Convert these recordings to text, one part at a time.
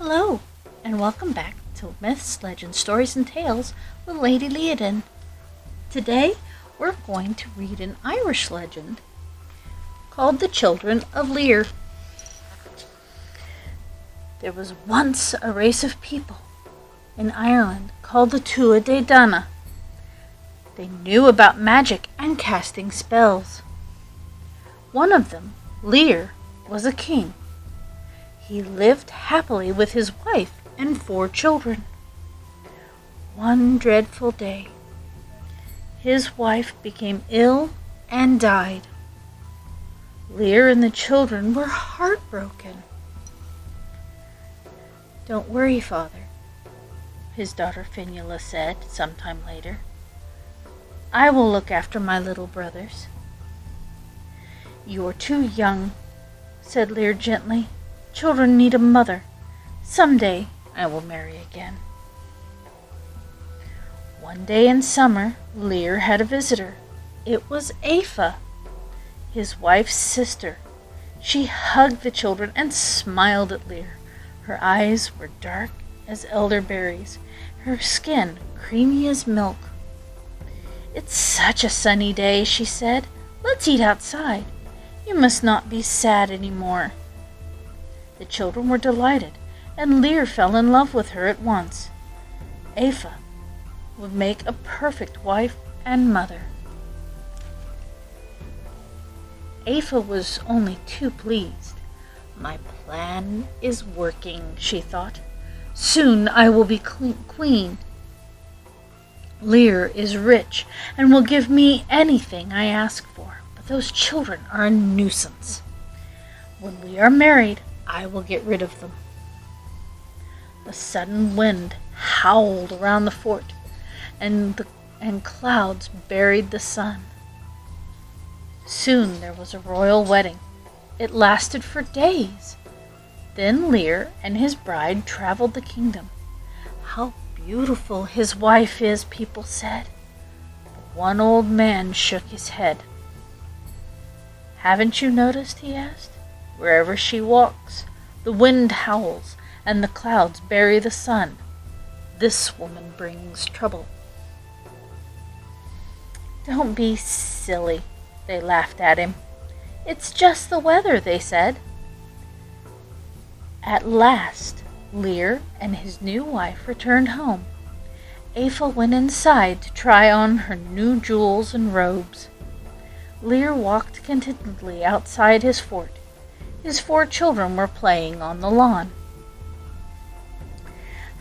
Hello, and welcome back to Myths, Legends, Stories, and Tales with Lady Liadan. Today, we're going to read an Irish legend called The Children of Lear. There was once a race of people in Ireland called the Tua de Dana. They knew about magic and casting spells. One of them, Lear, was a king. He lived happily with his wife and 4 children. One dreadful day, his wife became ill and died. Lear and the children were heartbroken. "Don't worry, father," his daughter Fionnuala said sometime later. "I will look after my little brothers." "You're too young," said Lear gently. "Children need a mother. Someday I will marry again." One day in summer, Lear had a visitor. It was Aoife, his wife's sister. She hugged the children and smiled at Lear. Her eyes were dark as elderberries, her skin creamy as milk. "It's such a sunny day," she said. "Let's eat outside. You must not be sad any more." The children were delighted, and Lear fell in love with her at once. Aoife would make a perfect wife and mother. Aoife was only too pleased. "My plan is working," she thought. "Soon I will be queen. Lear is rich and will give me anything I ask for, but those children are a nuisance. When we are married, I will get rid of them." A sudden wind howled around the fort, and clouds buried the sun. Soon there was a royal wedding. It lasted for days. Then Lear and his bride traveled the kingdom. "How beautiful his wife is," people said. But one old man shook his head. "Haven't you noticed?" he asked. "Wherever she walks, the wind howls and the clouds bury the sun. This woman brings trouble." "Don't be silly," they laughed at him. "It's just the weather," they said. At last, Lear and his new wife returned home. Aoife went inside to try on her new jewels and robes. Lear walked contentedly outside his fort. His 4 children were playing on the lawn.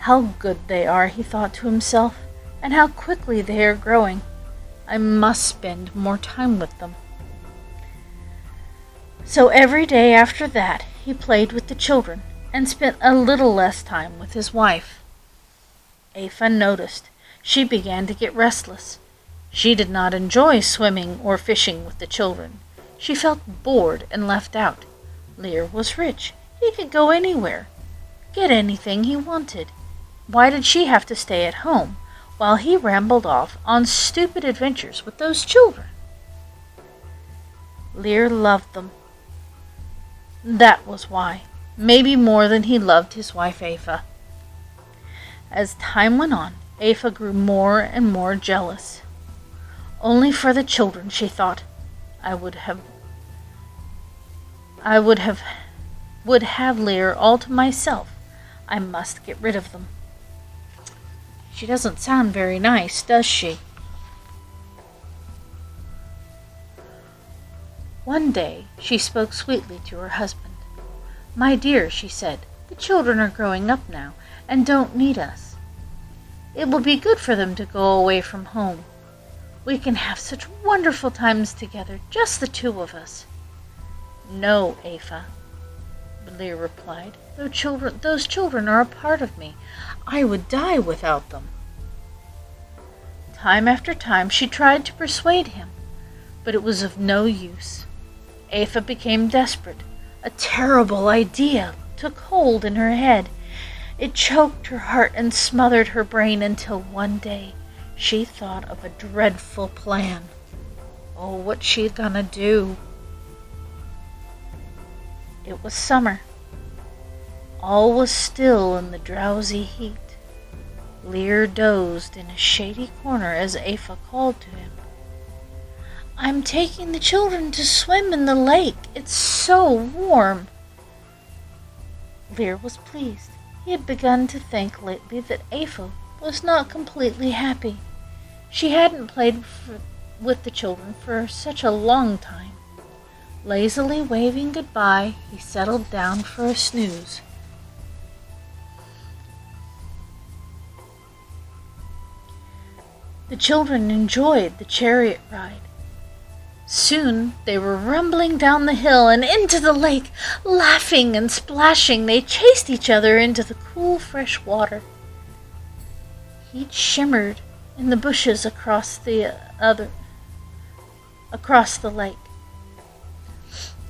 "How good they are," he thought to himself, "and how quickly they are growing. I must spend more time with them." So every day after that, he played with the children and spent a little less time with his wife. Aoife noticed. She began to get restless. She did not enjoy swimming or fishing with the children. She felt bored and left out. Lear was rich. He could go anywhere, get anything he wanted. Why did she have to stay at home while he rambled off on stupid adventures with those children? Lear loved them. That was why, maybe more than he loved his wife Aoife. As time went on, Aoife grew more and more jealous. Only for the children, she thought, I would have Lear all to myself. I must get rid of them. She doesn't sound very nice, does she? One day she spoke sweetly to her husband. "My dear," she said, "the children are growing up now and don't need us. It will be good for them to go away from home. We can have such wonderful times together, just the 2 of us." "No, Aoife," Lear replied. Those children are a part of me. I would die without them." Time after time she tried to persuade him, but it was of no use. Aoife became desperate. A terrible idea took hold in her head. It choked her heart and smothered her brain until one day she thought of a dreadful plan. Oh, what's she gonna do? It was summer. All was still in the drowsy heat. Lear dozed in a shady corner as Aoife called to him. "I'm taking the children to swim in the lake. It's so warm." Lear was pleased. He had begun to think lately that Aoife was not completely happy. She hadn't played with the children for such a long time. Lazily waving goodbye, he settled down for a snooze. The children enjoyed the chariot ride. Soon they were rumbling down the hill and into the lake. Laughing and splashing, they chased each other into the cool, fresh water. Heat shimmered in the bushes across the lake.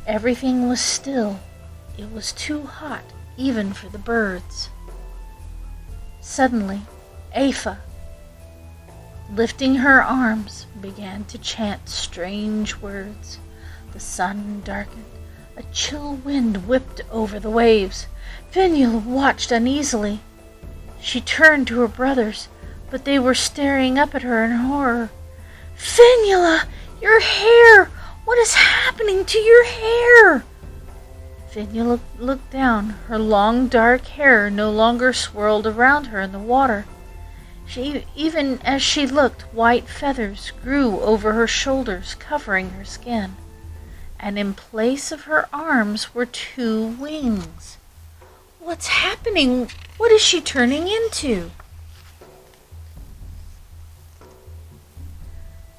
Everything was still. It was too hot, even for the birds. Suddenly, Aoife, lifting her arms, began to chant strange words. The sun darkened. A chill wind whipped over the waves. Fionnuala watched uneasily. She turned to her brothers, but they were staring up at her in horror. "Fionnuala, your hair! What is happening to your hair?" Fionnuala looked down. Her long dark hair no longer swirled around her in the water. Even as she looked, white feathers grew over her shoulders, covering her skin. And in place of her arms were 2 wings. "What's happening? What is she turning into?"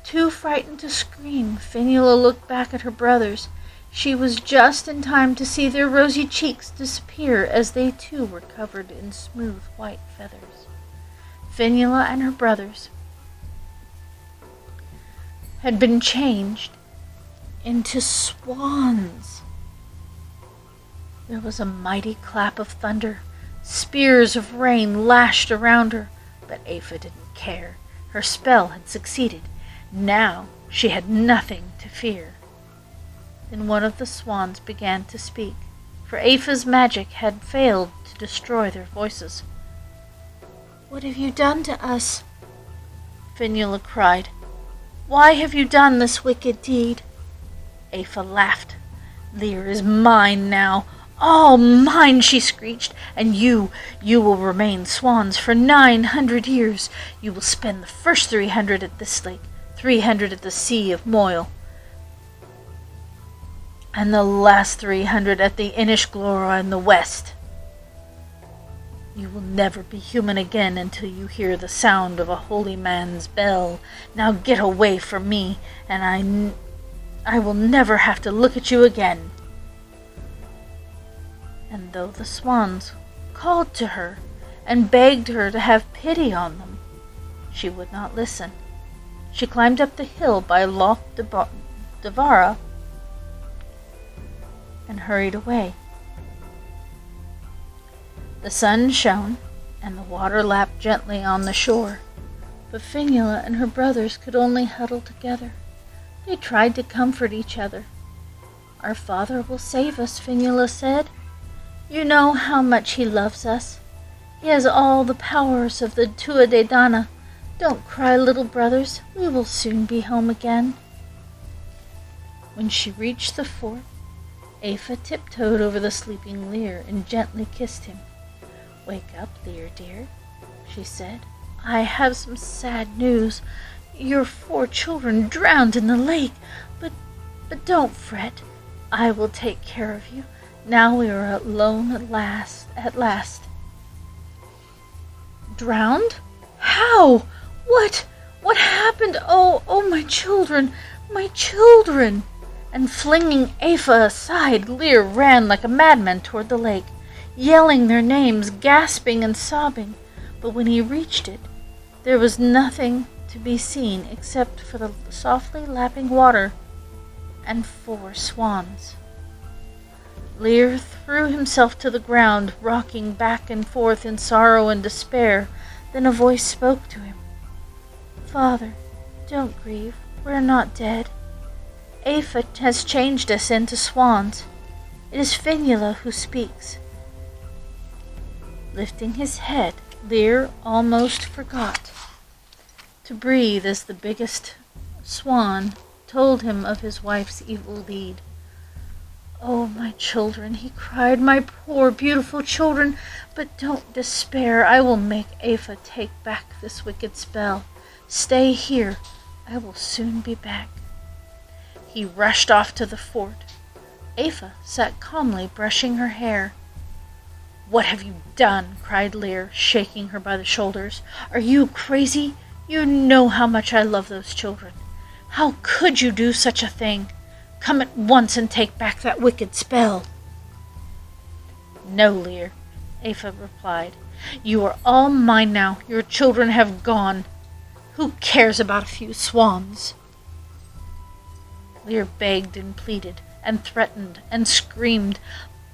Too frightened to scream, Fionnuala looked back at her brothers. She was just in time to see their rosy cheeks disappear as they too were covered in smooth white feathers. Fionnuala and her brothers had been changed into swans. There was a mighty clap of thunder. Spears of rain lashed around her, but Aoife didn't care. Her spell had succeeded. Now she had nothing to fear. Then one of the swans began to speak, for Aoife's magic had failed to destroy their voices. "What have you done to us?" Fionnuala cried. "Why have you done this wicked deed?" Aoife laughed. "Lear is mine now, all mine," she screeched, "and you will remain swans for 900 years. You will spend the first 300 at this lake, 300 at the Sea of Moyle, and the last 300 at the Inishglora in the west. You will never be human again until you hear the sound of a holy man's bell. Now get away from me, and I will never have to look at you again." And though the swans called to her and begged her to have pity on them, she would not listen. She climbed up the hill by Loch Devara and hurried away. The sun shone, and the water lapped gently on the shore, but Fionnuala and her brothers could only huddle together. They tried to comfort each other. "Our father will save us," Fionnuala said. "You know how much he loves us. He has all the powers of the Tua de Dana. Don't cry, little brothers. We will soon be home again." When she reached the fort, Aoife tiptoed over the sleeping Lear and gently kissed him. "Wake up, Lear dear," she said. "I have some sad news. Your 4 children drowned in the lake, but don't fret. I will take care of you. Now we are alone at last. "Drowned? How? What happened? Oh, my children, my children!" And flinging Aoife aside, Lear ran like a madman toward the lake, yelling their names, gasping and sobbing. But when he reached it, there was nothing to be seen except for the softly lapping water and 4 swans. Lear threw himself to the ground, rocking back and forth in sorrow and despair. Then a voice spoke to him. "Father, don't grieve. We're not dead. Aoife has changed us into swans. It is Fionnuala who speaks." Lifting his head, Lear almost forgot to breathe as the biggest swan told him of his wife's evil deed. "Oh, my children," he cried, "my poor, beautiful children, but don't despair. I will make Afa take back this wicked spell. Stay here. I will soon be back." He rushed off to the fort. Afa sat calmly brushing her hair. "What have you done?" cried Lear, shaking her by the shoulders. "Are you crazy? You know how much I love those children. How could you do such a thing? Come at once and take back that wicked spell." "No, Lear," Afa replied. "You are all mine now. Your children have gone. Who cares about a few swans?" Lear begged and pleaded and threatened and screamed,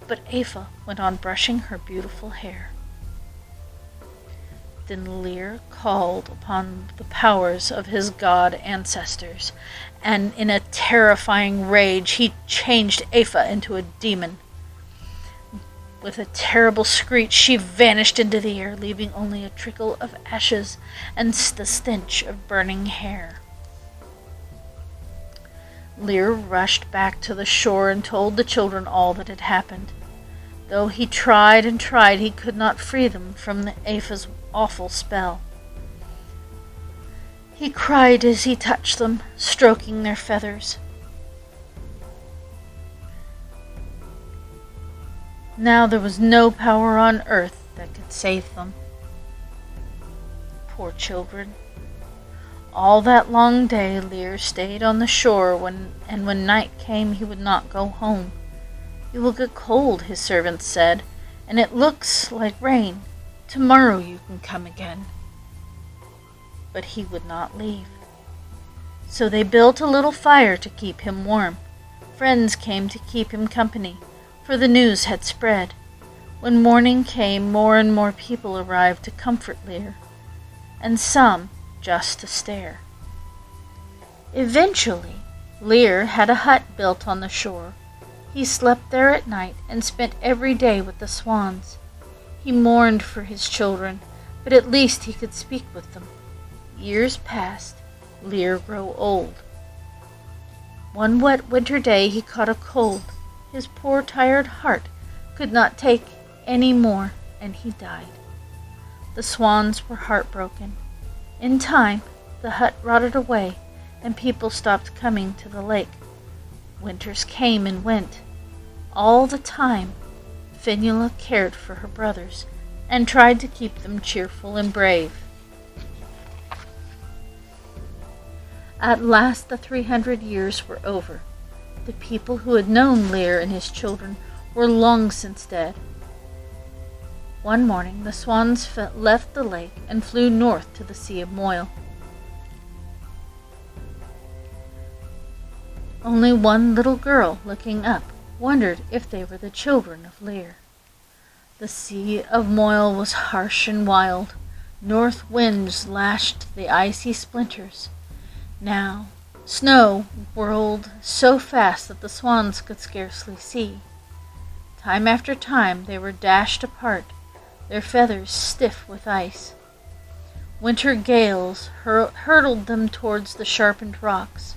but Afa went on brushing her beautiful hair. Then Lear called upon the powers of his god ancestors, and in a terrifying rage he changed Afa into a demon. With a terrible screech she vanished into the air, leaving only a trickle of ashes and the stench of burning hair. Lear rushed back to the shore and told the children all that had happened. Though he tried and tried, he could not free them from Afa's awful spell. He cried as he touched them, stroking their feathers. Now there was no power on earth that could save them. Poor children. All that long day Lear stayed on the shore, and when night came he would not go home. "You will get cold," his servants said, "and it looks like rain. Tomorrow you can come again." But he would not leave. So they built a little fire to keep him warm. Friends came to keep him company, for the news had spread. When morning came, more and more people arrived to comfort Lear, and some just to stare. Eventually, Lear had a hut built on the shore. He slept there at night and spent every day with the swans. He mourned for his children, but at least he could speak with them. Years passed. Lear grew old. One wet winter day he caught a cold. His poor tired heart could not take any more, and he died. The swans were heartbroken. In time, the hut rotted away, and people stopped coming to the lake. Winters came and went. All the time, Fionnuala cared for her brothers and tried to keep them cheerful and brave. At last the 300 years were over. The people who had known Lear and his children were long since dead. One morning the swans left the lake and flew north to the Sea of Moyle. Only one little girl, looking up, wondered if they were the children of Lear. The Sea of Moyle was harsh and wild. North winds lashed the icy splinters. Now, snow whirled so fast that the swans could scarcely see. Time after time they were dashed apart, their feathers stiff with ice. Winter gales hurtled them towards the sharpened rocks.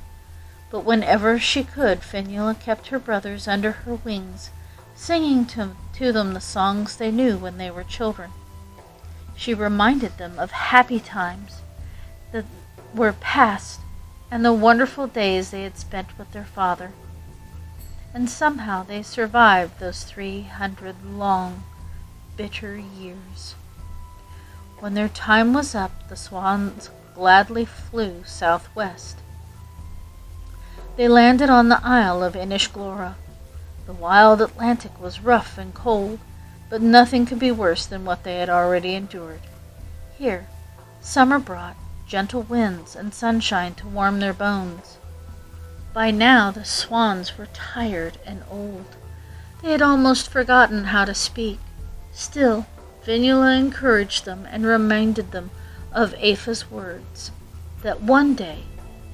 But whenever she could, Fionnuala kept her brothers under her wings, singing to them the songs they knew when they were children. She reminded them of happy times that were past and the wonderful days they had spent with their father. And somehow they survived those 300 long, bitter years. When their time was up, the swans gladly flew southwest. They landed on the Isle of Inishglora. The wild Atlantic was rough and cold, but nothing could be worse than what they had already endured. Here, summer brought gentle winds and sunshine to warm their bones. By now the swans were tired and old. They had almost forgotten how to speak. Still, Fionnuala encouraged them and reminded them of Afa's words, that one day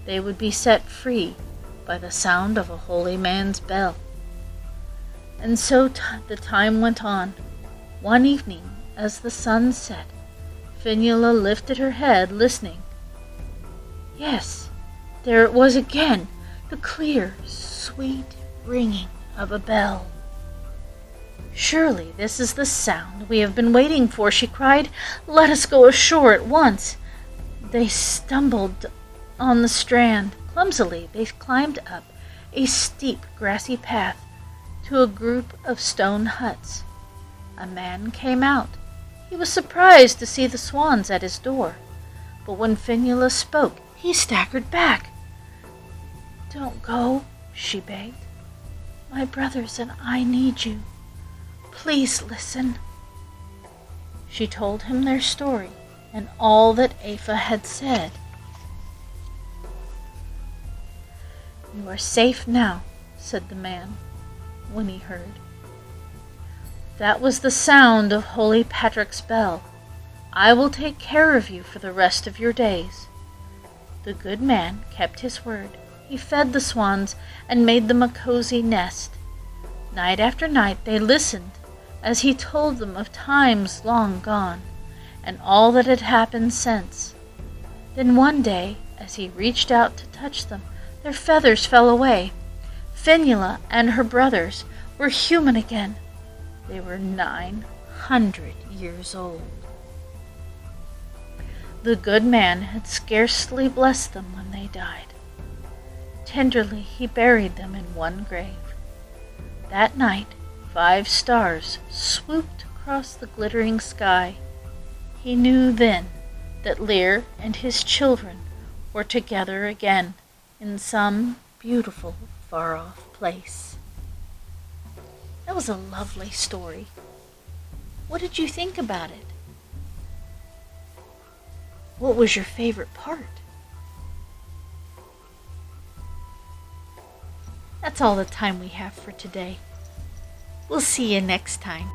they would be set free by the sound of a holy man's bell. And so the time went on. One evening, as the sun set. Fionnuala lifted her head, listening. Yes, there it was again, the clear, sweet ringing of a bell. Surely this is the sound we have been waiting for, she cried. Let us go ashore at once. They stumbled on the strand. Clumsily they climbed up a steep grassy path to a group of stone huts. A man came out. He was surprised to see the swans at his door, but when Fionnuala spoke, he staggered back. Don't go, she begged. My brothers and I need you. Please listen. She told him their story and all that Aoife had said. You are safe now, said the man, when he heard. That was the sound of Holy Patrick's bell. I will take care of you for the rest of your days. The good man kept his word. He fed the swans and made them a cozy nest. Night after night they listened as he told them of times long gone and all that had happened since. Then one day, as he reached out to touch them, their feathers fell away. Fionnuala and her brothers were human again. They were 900 years old. The good man had scarcely blessed them when they died. Tenderly he buried them in one grave. That night 5 stars swooped across the glittering sky. He knew then that Lear and his children were together again in some beautiful far-off place. That was a lovely story. What did you think about it? What was your favorite part? That's all the time we have for today. We'll see you next time.